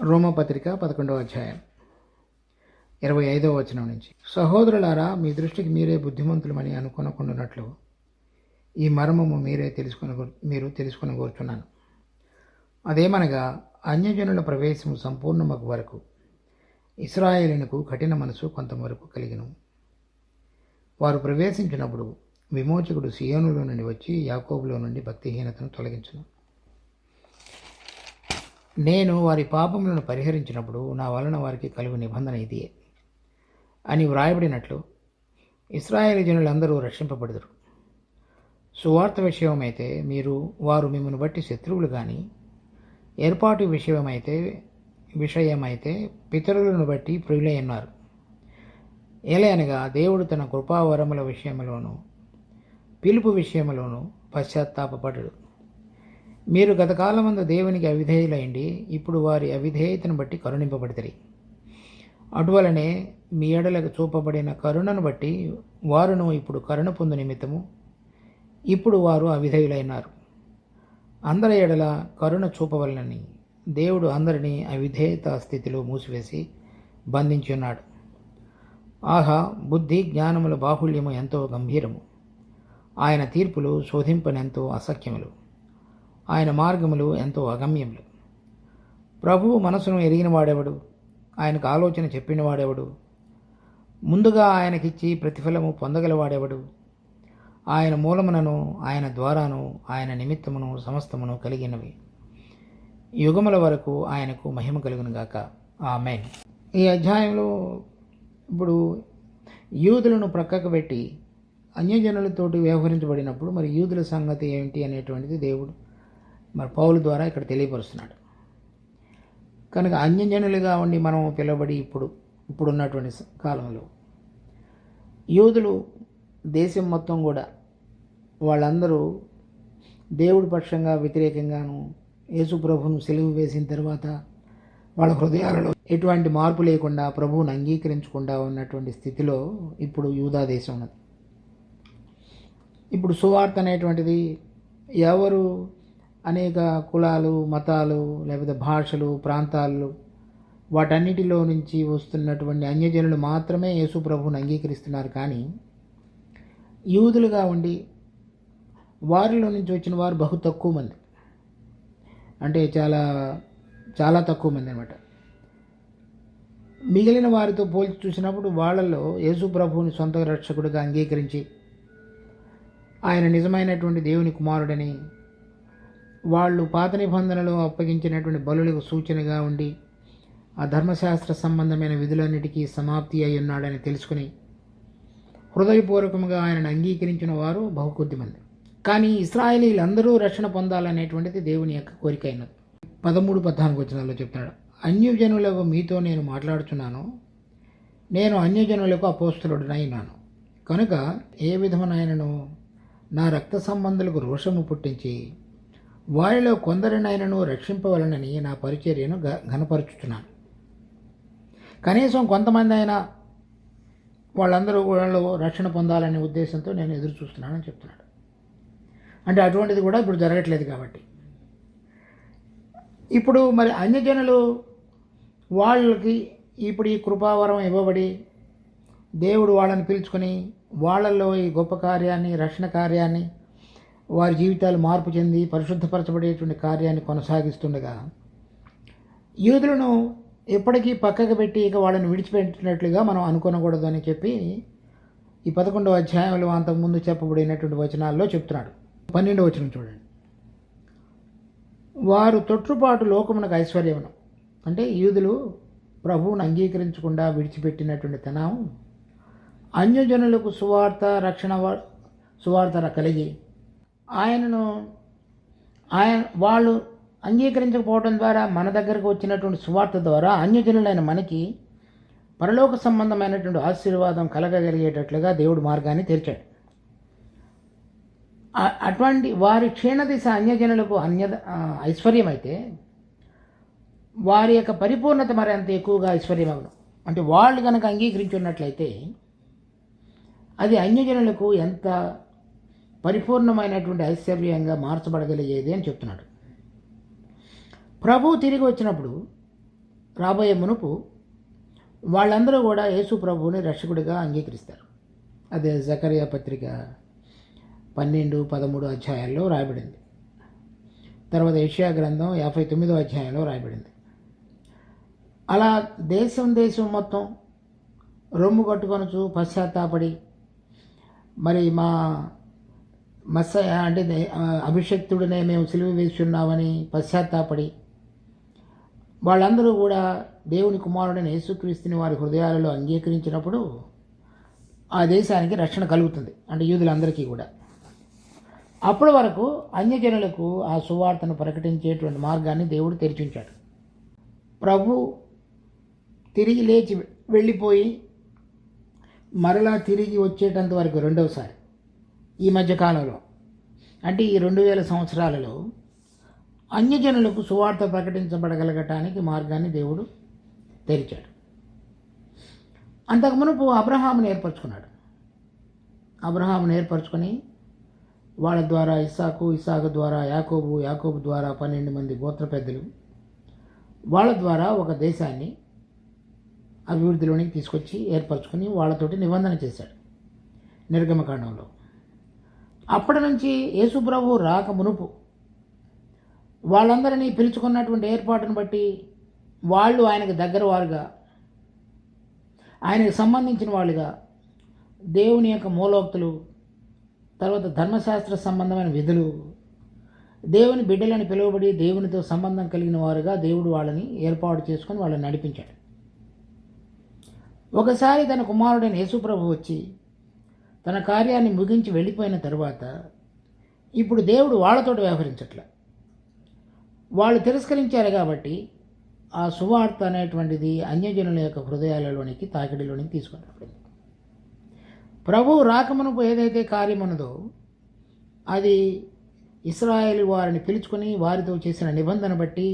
రోమపత్రిక 11వ అధ్యాయం 25వ వచనం నుంచి, సహోదరులారా, మీ దృష్టికి మీరే బుద్ధిమంతులమని అనుకొనకుండానట్లు ఈ మర్మము మీరు తెలుసుకొని కోరుచున్నాను. అదేమనగా, అన్యజనుల ప్రవేశము సంపూర్ణమగు వరకు ఇశ్రాయేలునకు కఠిన మనసు కొంతవరకు కలిగిను. వారు ప్రవేశించినప్పుడు విమోచకుడు సియోనులో నుండి వచ్చి యాకోబులో నుండి భక్తిహీనతను తొలగించును. నేను వారి పాపములను పరిహరించినప్పుడు నా వలన వారికి కలుగు నిబంధన ఇదియే అని వ్రాయబడినట్లు ఇశ్రాయేలు జనులందరూ రక్షింపబడుదురు. సువార్త విషయమైతే వారు మిమ్మల్ని బట్టి శత్రువులు కానీ, ఏర్పాటు విషయమైతే పితరులను బట్టి ప్రియులై ఉన్నారు. ఏలయనగా దేవుడు తన కృపావరముల విషయంలోనూ పిలుపు విషయంలోనూ పశ్చాత్తాపపడడు. మీరు గతకాలమందు దేవునికి అవిధేయులైండి, ఇప్పుడు వారి అవిధేయతను బట్టి కరుణింపబడితిరి. అటువలనే మీ ఎడలకు చూపబడిన కరుణను బట్టి వారును ఇప్పుడు కరుణ పొందు నిమిత్తము ఇప్పుడు వారు అవిధేయులైనారు. అందరి ఎడల కరుణ చూపవలనని దేవుడు అందరినీ అవిధేయత స్థితిలో మూసివేసి బంధించి ఉన్నాడు. ఆహా, బుద్ధి జ్ఞానముల బాహుళ్యము ఎంతో గంభీరము, ఆయన తీర్పులు శోధింపనెంతో అసఖ్యములు, ఆయన మార్గములు ఎంతో అగమ్యములు. ప్రభువు మనసును ఎరిగిన వాడెవడు? ఆయనకు ఆలోచన చెప్పిన వాడెవడు? ముందుగా ఆయనకిచ్చి ప్రతిఫలము పొందగలవాడెవడు? ఆయన మూలమునను ఆయన ద్వారాను ఆయన నిమిత్తమును సమస్తమును కలిగినవి. యుగముల వరకు ఆయనకు మహిమ కలుగునుగాక. ఆమేన్. ఈ అధ్యాయంలో ఇప్పుడు యూదులను ప్రక్కకు పెట్టి అన్యజనులతోటి వ్యవహరించబడినప్పుడు మరి యూదుల సంగతి ఏంటి అనేటువంటిది దేవుడు పౌలు ద్వారా ఇక్కడ తెలియపరుస్తున్నాడు. కనుక అన్యజనులుగా ఉండి మనం పిలువబడి ఇప్పుడున్నటువంటి కాలంలో యూదులు దేశం మొత్తం కూడా వాళ్ళందరూ దేవుడి పక్షంగా వ్యతిరేకంగాను, యేసు ప్రభువును సిలువ వేసిన తర్వాత వాళ్ళ హృదయాలలో ఎటువంటి మార్పు లేకుండా ప్రభువును అంగీకరించకుండా ఉన్నటువంటి స్థితిలో ఇప్పుడు యూదా దేశం ఉన్నది. ఇప్పుడు సువార్త అనేటువంటిది ఎవరు అనేక కులాలు, మతాలు, లేకపోతే భాషలు, ప్రాంతాలు వాటన్నిటిలో నుంచి వస్తున్నటువంటి అన్యజనులు మాత్రమే యేసు ప్రభువును అంగీకరిస్తున్నారు. కానీ యూదులుగా ఉండి వారిలో నుంచి వచ్చిన వారు బహు తక్కువ మంది, అంటే చాలా చాలా తక్కువ మంది అన్నమాట. మిగిలిన వారితో పోల్చి చూసినప్పుడు వాళ్ళల్లో యేసు ప్రభువుని సొంత రక్షకుడిగా అంగీకరించి ఆయన నిజమైనటువంటి దేవుని కుమారుడని, వాళ్ళు పాత నిబంధనలు అప్పగించినటువంటి బలులకు సూచనగా ఉండి ఆ ధర్మశాస్త్ర సంబంధమైన విధులన్నిటికీ సమాప్తి అయి ఉన్నాడని తెలుసుకుని హృదయపూర్వకంగా ఆయనను అంగీకరించిన వారు బహు కొద్దిమంది. కానీ ఇశ్రాయేలీలందరూ రక్షణ పొందాలనేటువంటిది దేవుని యొక్క కోరిక అయినది. 13-14 వచనాల్లో చెప్తున్నాడు, అన్యజనులకు మీతో నేను మాట్లాడుచున్నాను, నేను అన్యజనులకు అపోస్తలుడనై ఉన్నాను. కనుక ఏ విధమునైనను నా రక్త సంబంధులకు రోషము పుట్టించి వారిలో కొందరినైనను రక్షింపవలనని నా పరిచర్యను ఘనపరుచుతున్నాను. కనీసం కొంతమంది అయినా వాళ్ళందరూ వాళ్ళు రక్షణ పొందాలనే ఉద్దేశంతో నేను ఎదురు చూస్తున్నానని చెప్తున్నాడు. అంటే అటువంటిది కూడా ఇప్పుడు జరగట్లేదు. కాబట్టి ఇప్పుడు మరి అన్యజనులు వాళ్ళకి ఇప్పుడు ఈ కృపావరం ఇవ్వబడి దేవుడు వాళ్ళని పిలుచుకొని వాళ్ళల్లో ఈ గొప్ప కార్యాన్ని, రక్షణ కార్యాన్ని, వారి జీవితాలు మార్పు చెంది పరిశుద్ధపరచబడేటువంటి కార్యాన్ని కొనసాగిస్తుండగా యూదులను ఎప్పటికీ పక్కకు పెట్టి ఇక వాళ్ళని విడిచిపెట్టినట్లుగా మనం అనుకోనకూడదు అని చెప్పి ఈ 11వ అధ్యాయంలో అంతకుముందు చెప్పబడినటువంటి వచనాల్లో చెప్తున్నాడు. 12వ వచనం చూడండి, వారు తొట్టుపాటు లోకమునకు ఐశ్వర్యమును, అంటే యూదులు ప్రభువును అంగీకరించకుండా విడిచిపెట్టినటువంటి తనం అన్యజనులకు సువార్త కలిగి వాళ్ళు అంగీకరించకపోవడం ద్వారా మన దగ్గరకు వచ్చినటువంటి సువార్త ద్వారా అన్యజనులైన మనకి పరలోక సంబంధమైనటువంటి ఆశీర్వాదం కలగగలిగేటట్లుగా దేవుడు మార్గాన్ని తెరిచాడు. అటువంటి వారి క్షీణదిశ అన్యజనులకు ఐశ్వర్యం అయితే వారి యొక్క పరిపూర్ణత మరి అంత ఎక్కువగా ఐశ్వర్యం అవ్వదు. అంటే వాళ్ళు కనుక అంగీకరించున్నట్లయితే అది అన్యజనులకు ఎంత పరిపూర్ణమైనటువంటి ఐశ్వర్యంగా మార్చబడగలిగేది అని చెప్తున్నాడు. ప్రభువు తిరిగి వచ్చినప్పుడు రాబోయే మునుపు వాళ్ళందరూ కూడా యేసు ప్రభువుని రక్షకుడిగా అంగీకరిస్తారు. అదే జకరియా పత్రిక 12, 13 అధ్యాయాల్లో రాయబడింది. తర్వాత యెషయా గ్రంథం 59వ అధ్యాయంలో రాయబడింది. అలా దేశం మొత్తం రొమ్ము కట్టుకొనచ్చు పశ్చాత్తాపడి, మరి మా మస్సయ అంటే అభిషక్తుడినే మేము సిలువ వేస్తున్నామని పశ్చాత్తాపడి వాళ్ళందరూ కూడా దేవుని కుమారుడైన యేసుక్రీస్తుని వారి హృదయాలలో అంగీకరించినప్పుడు ఆ దేశానికి రక్షణ కలుగుతుంది, అంటే యూదులందరికీ కూడా. అప్పటి వరకు అన్యజనులకు ఆ సువార్తను ప్రకటించేటువంటి మార్గాన్ని దేవుడు తెరిచించాడు. ప్రభు తిరిగి లేచి వెళ్ళిపోయి మరలా తిరిగి వచ్చేటంత వరకు రెండవసారి ఈ మధ్యకాలంలో, అంటే ఈ 2000 సంవత్సరాలలో అన్యజనులకు సువార్త ప్రకటించబడగలగటానికి మార్గాన్ని దేవుడు తెరిచాడు. అంతకు మునుపు అబ్రహామును ఏర్పరచుకొని వాళ్ళ ద్వారా ఇస్సాకు ద్వారా యాకోబు ద్వారా 12 మంది గోత్ర పెద్దలు, వాళ్ళ ద్వారా ఒక దేశాన్ని అభివృద్ధిలోనికి తీసుకొచ్చి ఏర్పరచుకొని వాళ్ళతోటి నిబంధన చేశాడు నిర్గమకాండంలో. అప్పటి నుంచి యేసు ప్రభువు రాక మునుపు వాళ్ళందరినీ పిలుచుకున్నటువంటి ఏర్పాటును బట్టి వాళ్ళు ఆయనకు దగ్గర వారుగా, ఆయనకు సంబంధించిన వాళ్ళుగా, దేవుని యొక్క మూలోక్తులు, తర్వాత ధర్మశాస్త్ర సంబంధమైన విధులు, దేవుని బిడ్డలని పిలువబడి దేవునితో సంబంధం కలిగిన వారుగా దేవుడు వాళ్ళని ఏర్పాటు చేసుకొని వాళ్ళని నడిపించాడు. ఒకసారి తన కుమారుడైన యేసుప్రభు వచ్చి తన కార్యాన్ని ముగించి వెళ్ళిపోయిన తర్వాత ఇప్పుడు దేవుడు వాళ్ళతో వ్యవహరించట్లే. వాళ్ళు తిరస్కరించారు కాబట్టి ఆ సువార్త అనేటువంటిది అన్యజనుల యొక్క హృదయాలలోనికి తాకిడిలోనికి తీసుకురాబడింది. ప్రభువు రాకమునుపు ఏదైతే కార్యం ఉన్నదో అది ఇశ్రాయేలు వారిని పిలుచుకొని వారితో చేసిన నిబంధన బట్టి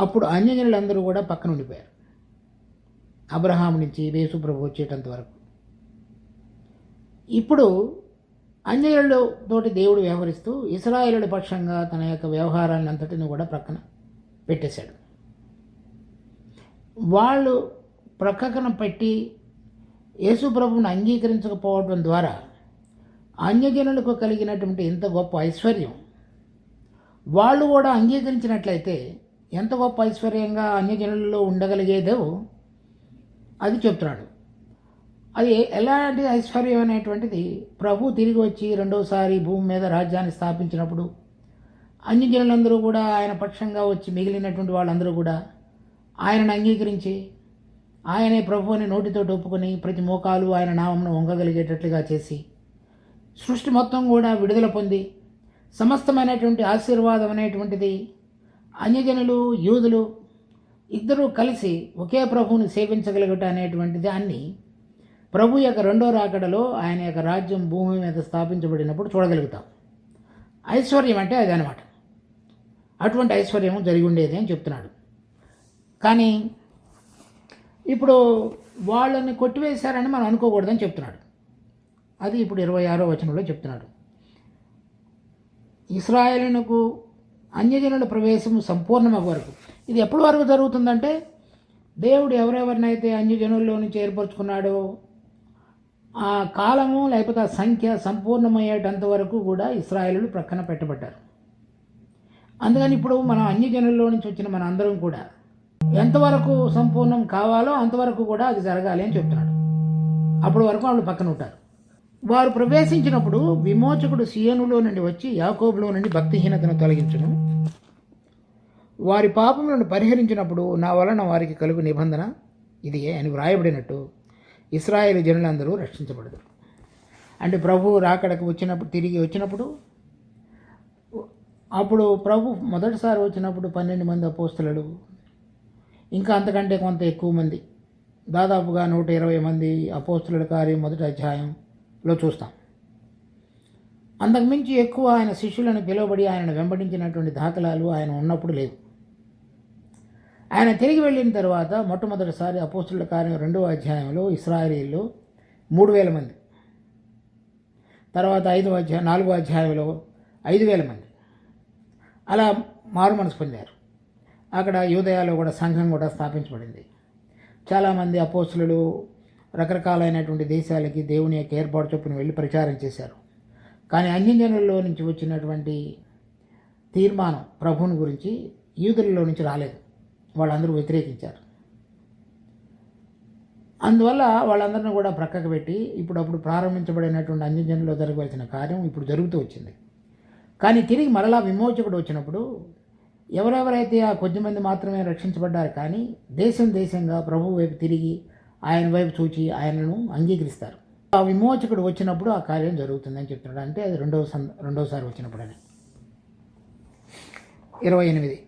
అప్పుడు అన్యజనులందరూ కూడా పక్కన ఉండిపోయారు అబ్రహాము నుంచి యేసు ప్రభు వచ్చేటంత వరకు. ఇప్పుడు అన్యజనులతోటి దేవుడు వ్యవహరిస్తూ ఇశ్రాయేలుల పక్షంగా తన యొక్క వ్యవహారాన్ని అంతటిని కూడా ప్రక్కన పెట్టేశాడు. వాళ్ళు ప్రక్కన పెట్టి యేసు ప్రభువును అంగీకరించకపోవడం ద్వారా అన్యజనులకు కలిగినటువంటి ఎంత గొప్ప ఐశ్వర్యం వాళ్ళు కూడా అంగీకరించినట్లయితే ఎంత గొప్ప ఐశ్వర్యంగా అన్యజనులలో ఉండగలిగేదో అది చెప్తున్నాడు. అది ఎలాంటి ఐశ్వర్యం అనేటువంటిది ప్రభు తిరిగి వచ్చి రెండోసారి భూమి మీద రాజ్యాన్ని స్థాపించినప్పుడు అన్యజనులందరూ కూడా ఆయన పక్షంగా వచ్చి మిగిలినటువంటి వాళ్ళందరూ కూడా ఆయనను అంగీకరించి ఆయనే ప్రభువుని నోటితో ఒప్పుకొని ప్రతి మోకాలు ఆయన నామమును వంగగలిగేటట్లుగా చేసి సృష్టి మొత్తం కూడా విడుదల పొంది సమస్తమైనటువంటి ఆశీర్వాదం అనేటువంటిది అన్యజనులు యూదులు ఇద్దరూ కలిసి ఒకే ప్రభువుని సేవించగలుగుట అనేటువంటి దాన్ని ప్రభు యొక్క రెండో రాకడలో ఆయన యొక్క రాజ్యం భూమి మీద స్థాపించబడినప్పుడు చూడగలుగుతాం. ఐశ్వర్యం అంటే అది అనమాట. అటువంటి ఐశ్వర్యం జరిగి ఉండేది అని చెప్తున్నాడు. కానీ ఇప్పుడు వాళ్ళని కొట్టివేశారని మనం అనుకోకూడదని చెప్తున్నాడు. అది ఇప్పుడు 26వ వచనంలో చెప్తున్నాడు. ఇశ్రాయేలునకు అన్యజనుల ప్రవేశం సంపూర్ణమగు వరకు. ఇది ఎప్పటి వరకు జరుగుతుందంటే దేవుడు ఎవరెవరినైతే అన్యజనుల్లో నుంచి ఏర్పరచుకున్నాడో ఆ కాలము లేకపోతే ఆ సంఖ్య సంపూర్ణమయ్యేటంత వరకు కూడా ఇశ్రాయేలులు ప్రక్కన పెట్టబడ్డారు. అందుకని ఇప్పుడు మనం అన్యజనుల్లో నుంచి వచ్చిన మన అందరం కూడా ఎంతవరకు సంపూర్ణం కావాలో అంతవరకు కూడా అది జరగాలి అని చెప్తున్నాడు. అప్పటి వరకు వాళ్ళు పక్కన ఉంటారు. వారు ప్రవేశించినప్పుడు విమోచకుడు సియోనులో నుండి వచ్చి యాకోబులో నుండి భక్తిహీనతను తొలగించును. వారి పాపములను పరిహరించినప్పుడు నా వలన వారికి కలుగు నిబంధన ఇది అని వ్రాయబడినట్టు ఇశ్రాయేలు జనులందరూ రక్షించబడతారు. అంటే ప్రభు రాకడకు వచ్చినప్పుడు తిరిగి వచ్చినప్పుడు అప్పుడు ప్రభు మొదటిసారి వచ్చినప్పుడు 12 మంది అపోస్తలులు, ఇంకా అంతకంటే కొంత ఎక్కువ మంది, దాదాపుగా 120 మంది అపోస్తలుల కార్యం 1వ అధ్యాయంలో చూస్తాం. అంతకుమించి ఎక్కువ ఆయన శిష్యులను పిలువబడి ఆయనను వెంబడించినటువంటి దాఖలాలు ఆయన ఉన్నప్పుడు లేవు. ఆయన తిరిగి వెళ్ళిన తర్వాత మొట్టమొదటిసారి అపోస్తలుల కార్యం 2వ అధ్యాయంలో ఇశ్రాయేలీయులు 3000 మంది, తర్వాత 4వ అధ్యాయంలో 5000 మంది అలా మారు మనసు పొందారు. అక్కడ యూదయాలో కూడా సంఘం కూడా స్థాపించబడింది. చాలామంది అపోస్తులు రకరకాలైనటువంటి దేశాలకి దేవుని యొక్క ఏర్పాటు చొప్పున వెళ్ళి ప్రచారం చేశారు. కానీ అన్యజనుల్లో నుంచి వచ్చినటువంటి తీర్మానం ప్రభువుని గురించి యూదులలో నుంచి రాలేదు. వాళ్ళందరూ వ్యతిరేకించారు. అందువల్ల వాళ్ళందరినీ కూడా ప్రక్కకు పెట్టి అప్పుడు ప్రారంభించబడినటువంటి అన్యజనుల్లో జరగవలసిన కార్యం ఇప్పుడు జరుగుతూ వచ్చింది. కానీ తిరిగి మరలా విమోచకుడు వచ్చినప్పుడు ఎవరెవరైతే ఆ కొద్దిమంది మాత్రమే రక్షించబడ్డారు, కానీ దేశంగా ప్రభువు వైపు తిరిగి ఆయన వైపు చూచి ఆయనను అంగీకరిస్తారు. ఆ విమోచకుడు వచ్చినప్పుడు ఆ కార్యం జరుగుతుందని చెప్తున్నాడు. అంటే అది రెండోసారి వచ్చినప్పుడని. 28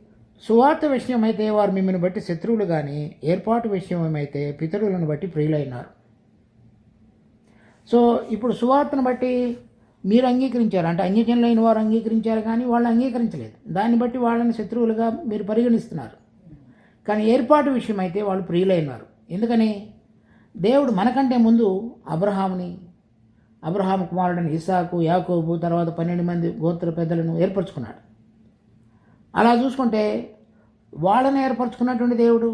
సువార్త విషయమైతే వారు మిమ్మల్ని బట్టి శత్రువులు కానీ ఏర్పాటు విషయమైతే పితరులను బట్టి ప్రియులైనారు. సో ఇప్పుడు సువార్తను బట్టి మీరు అంగీకరించారు, అంటే అన్యజనులైన వారు అంగీకరించారు, కానీ వాళ్ళు అంగీకరించలేదు. దాన్ని బట్టి వాళ్ళని శత్రువులుగా మీరు పరిగణిస్తున్నారు. కానీ ఏర్పాటు విషయం అయితే వాళ్ళు ప్రియులైనారు. ఎందుకని? దేవుడు మనకంటే ముందు అబ్రహాము కుమారుడని ఇస్సాకు, యాకోబు, తర్వాత 12 మంది గోత్ర పెద్దలను ఏర్పరచుకున్నాడు. అలా చూసుకుంటే వాళ్ళని ఏర్పరచుకున్నటువంటి దేవుడు,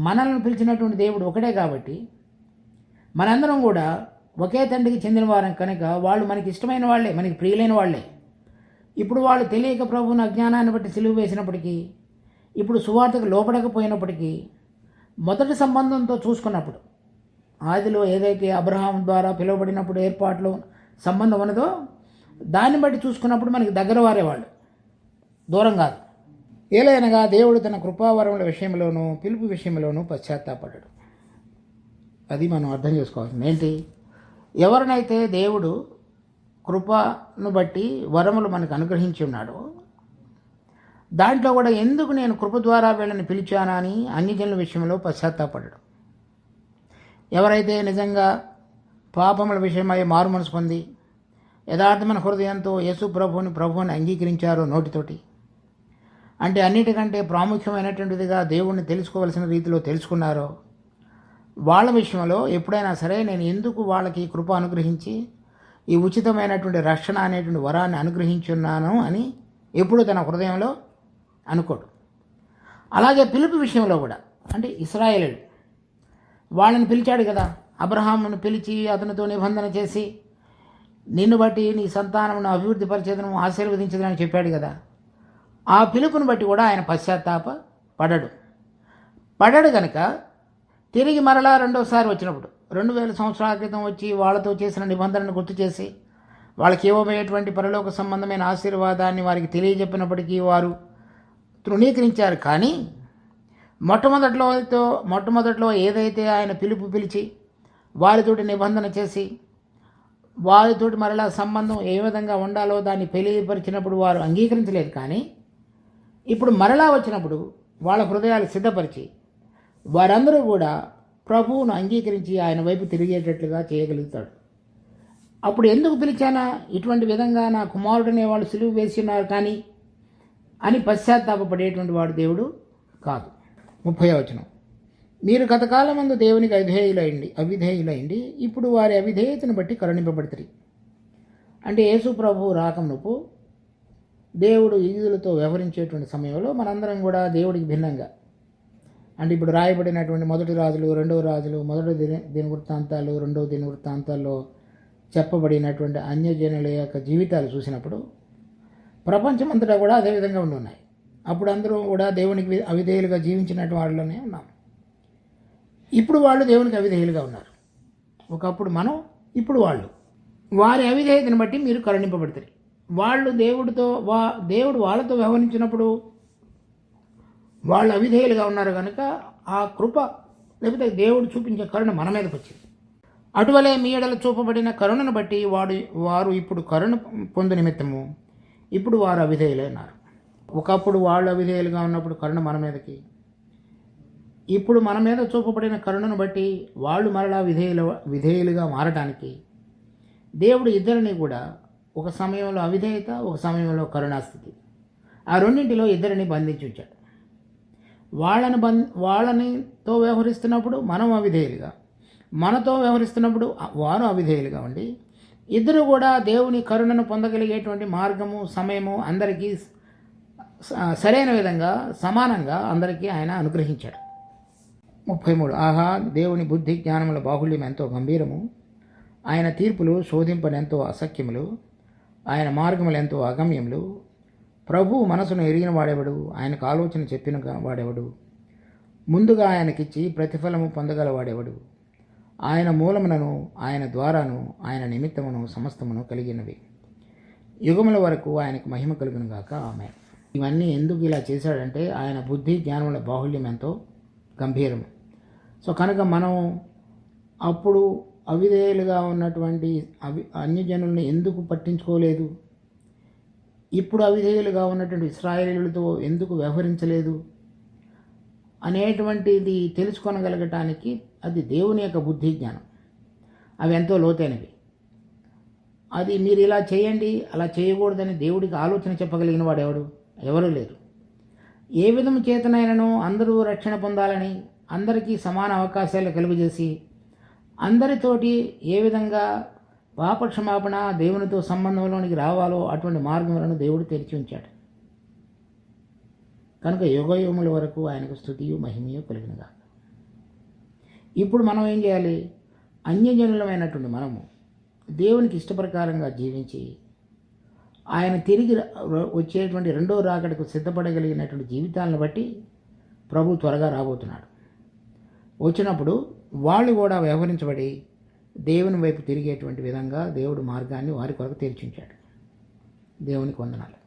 మనల్ని పిలిచినటువంటి దేవుడు ఒకటే. కాబట్టి మనందరం కూడా ఒకే తండ్రికి చెందిన వారం కనుక వాళ్ళు మనకి ఇష్టమైన వాళ్ళే, మనకి ప్రియులైన వాళ్ళే. ఇప్పుడు వాళ్ళు తెలియక ప్రభువుని అజ్ఞానాన్ని బట్టి సిలువ వేసినప్పటికీ, ఇప్పుడు సువార్తకు లోపడకపోయినప్పటికీ, మొదటి సంబంధంతో చూసుకున్నప్పుడు, ఆదిలో ఏదైతే అబ్రహాం ద్వారా పిలువబడినప్పుడు ఏర్పాట్లో సంబంధం ఉన్నదో దాన్ని బట్టి చూసుకున్నప్పుడు మనకి దగ్గర వారే వాళ్ళు, దూరం కాదు. ఏలైనగా దేవుడు తన కృపావరముల విషయంలోనూ పిలుపు విషయంలోనూ పశ్చాత్తాపడ్డాడు. అది మనం అర్థం చేసుకోవాల్సింది ఏంటి? ఎవరినైతే దేవుడు కృపను బట్టి వరములు మనకు అనుగ్రహించి ఉన్నాడో, దాంట్లో కూడా ఎందుకు నేను కృప ద్వారా వీళ్ళని పిలిచానా అని అన్యజనుల విషయంలో పశ్చాత్తాపడ్డాడు. ఎవరైతే నిజంగా పాపముల విషయమై మారు మనసు పొంది యథార్థమైన హృదయంతో యేసు ప్రభువుని అంగీకరించారో నోటితోటి, అంటే అన్నిటికంటే ప్రాముఖ్యమైనటువంటిదిగా దేవుణ్ణి తెలుసుకోవలసిన రీతిలో తెలుసుకున్నారో, వాళ్ళ విషయంలో ఎప్పుడైనా సరే నేను ఎందుకు వాళ్ళకి కృప అనుగ్రహించి ఈ ఉచితమైనటువంటి రక్షణ అనేటువంటి వరాన్ని అనుగ్రహించున్నాను అని ఎప్పుడు తన హృదయంలో అనుకోడు. అలాగే పిలుపు విషయంలో కూడా, అంటే ఇశ్రాయేలీయులు వాళ్ళని పిలిచాడు కదా, అబ్రహామును పిలిచి అతనితో నిబంధన చేసి నిన్ను బట్టి నీ సంతానమును అభివృద్ధి పరిచేదను ఆశీర్వదించదని చెప్పాడు కదా. ఆ పిలుపుని బట్టి కూడా ఆయన పడ్డాడు కనుక తిరిగి మరలా రెండోసారి వచ్చినప్పుడు 2000 సంవత్సరాల క్రితం వచ్చి వాళ్ళతో చేసిన నిబంధనను గుర్తు చేసి వాళ్ళకి ఇవ్వబోయేటువంటి పరలోక సంబంధమైన ఆశీర్వాదాన్ని వారికి తెలియజెప్పినప్పటికీ వారు తృణీకరించారు. కానీ మొట్టమొదట్లో ఏదైతే ఆయన పిలిచి వారితోటి నిబంధన చేసి వారితోటి మరలా సంబంధం ఏ విధంగా ఉండాలో దాన్ని తెలియపరిచినప్పుడు వారు అంగీకరించలేదు. కానీ ఇప్పుడు మరలా వచ్చినప్పుడు వాళ్ళ హృదయాలు సిద్ధపరిచి వారందరూ కూడా ప్రభువును అంగీకరించి ఆయన వైపు తిరిగేటట్లుగా చేయగలుగుతాడు. అప్పుడు ఎందుకు పిలిచానా, ఇటువంటి విధంగా నా కుమారుడనే వాళ్ళు సిలువ వేసి ఉన్నారు కానీ అని పశ్చాత్తాపపడేటువంటి వాడు దేవుడు కాదు. 30వ వచనం, మీరు గతకాలమందు దేవునికి అవిధేయులైండి ఇప్పుడు వారి అవిధేయతను బట్టి కరుణింపబడతారు. అంటే యేసు ప్రభువు రాకమునుపు దేవుడు యూదులతో వ్యవహరించేటువంటి సమయంలో మనందరం కూడా దేవుడికి భిన్నంగా, అంటే ఇప్పుడు రాయబడినటువంటి మొదటి రాజులు, రెండవ రాజులు, మొదటి దినవృత్తాంతాలు, రెండవ దినవృత్తాంతాల్లో చెప్పబడినటువంటి అన్యజనుల యొక్క జీవితాలు చూసినప్పుడు ప్రపంచమంతటా కూడా అదేవిధంగా ఉన్నాయి. అప్పుడు అందరూ కూడా దేవునికి అవిధేయులుగా జీవించినట్టు వాళ్ళలోనే ఉన్నాం. ఇప్పుడు వాళ్ళు దేవునికి అవిధేయులుగా ఉన్నారు. ఒకప్పుడు మనం, ఇప్పుడు వాళ్ళు. వారి అవిధేయతను బట్టి మీరు కరుణింపబడతారు. వాళ్ళు దేవుడు వాళ్ళతో వ్యవహరించినప్పుడు వాళ్ళు అవిధేయులుగా ఉన్నారు కనుక ఆ కృప లేకపోతే దేవుడు చూపించే కరుణ మన మీదకి వచ్చింది. అటువలే మీ ఎడల చూపబడిన కరుణను బట్టి వారు ఇప్పుడు కరుణ పొందు నిమిత్తము ఇప్పుడు వారు అవిధేయులైనారు. ఒకప్పుడు వాళ్ళు అవిధేయులుగా ఉన్నప్పుడు కరుణ మన మీదకి, ఇప్పుడు మన మీద చూపబడిన కరుణను బట్టి వాళ్ళు మరలా విధేయులుగా మారటానికి దేవుడు ఇద్దరిని కూడా ఒక సమయంలో అవిధేయత, ఒక సమయంలో కరుణాస్థితి, ఆ రెండింటిలో ఇద్దరిని బంధించి ఉంచాడు. వాళ్ళనితో వ్యవహరిస్తున్నప్పుడు మనం అవిధేయులుగా, మనతో వ్యవహరిస్తున్నప్పుడు వారు అవిధేయులుగా ఉండి ఇద్దరు కూడా దేవుని కరుణను పొందగలిగేటువంటి మార్గము, సమయము అందరికీ సరైన విధంగా సమానంగా అందరికీ ఆయన అనుగ్రహించాడు. 33 ఆహా, దేవుని బుద్ధి జ్ఞానముల బాహుళ్యం ఎంతో గంభీరము, ఆయన తీర్పులు శోధింపనెంతో అసఖ్యములు, ఆయన మార్గములు ఎంతో అగమ్యములు. ప్రభు మనసును ఎరిగిన వాడెవడు, ఆయనకు ఆలోచన చెప్పిన వాడెవడు, ముందుగా ఆయనకిచ్చి ప్రతిఫలము పొందగలవాడెవడు. ఆయన మూలమునను ఆయన ద్వారాను ఆయన నిమిత్తమును సమస్తమును కలిగినవి. యుగముల వరకు ఆయనకు మహిమ కలుగునుగాక. ఆమేన్. ఇవన్నీ ఎందుకు ఇలా చేశాడంటే ఆయన బుద్ధి జ్ఞానముల బాహుళ్యం ఎంతో గంభీరము. సో కనుక మనం అప్పుడు అవిధేయులుగా ఉన్నటువంటి అన్యజనుల్ని ఎందుకు పట్టించుకోలేదు, ఇప్పుడు అవిధేయులుగా ఉన్నటువంటి ఇశ్రాయేలీయులతో ఎందుకు వ్యవహరించలేదు అనేటువంటిది తెలుసుకొనగలగటానికి అది దేవుని యొక్క బుద్ధి జ్ఞానం. అవి ఎంతో లోతైనవి. అది మీరు ఇలా చేయండి అలా చేయకూడదని దేవుడికి ఆలోచన చెప్పగలిగిన వాడు ఎవరు లేరు. ఏ విధము చేతనైనను అందరూ రక్షణ పొందాలని, అందరికీ సమాన అవకాశాలు కలుగజేసి, అందరితోటి ఏ విధంగా పాపక్షమాపణ దేవునితో సంబంధంలోనికి రావాలో అటువంటి మార్గములను దేవుడు తెరిచి ఉంచాడు. కనుక యుగయుగముల వరకు ఆయనకు స్తుతియు మహిమయు కలిగినగా. ఇప్పుడు మనం ఏం చేయాలి? అన్యజనులమైనటువంటి మనము దేవునికి ఇష్టప్రకారంగా జీవించి ఆయన తిరిగి వచ్చేటువంటి రెండో రాకడకు సిద్ధపడగలిగినటువంటి జీవితాలను బట్టి ప్రభు త్వరగా రాబోతున్నాడు. వచ్చినప్పుడు వాళ్ళు కూడా వ్యవహరించబడి దేవుని వైపు తిరిగేటువంటి విధంగా దేవుడు మార్గాన్ని వారి కొరకు తెరిచి ఉంచాడు. దేవునికి వందనాలు.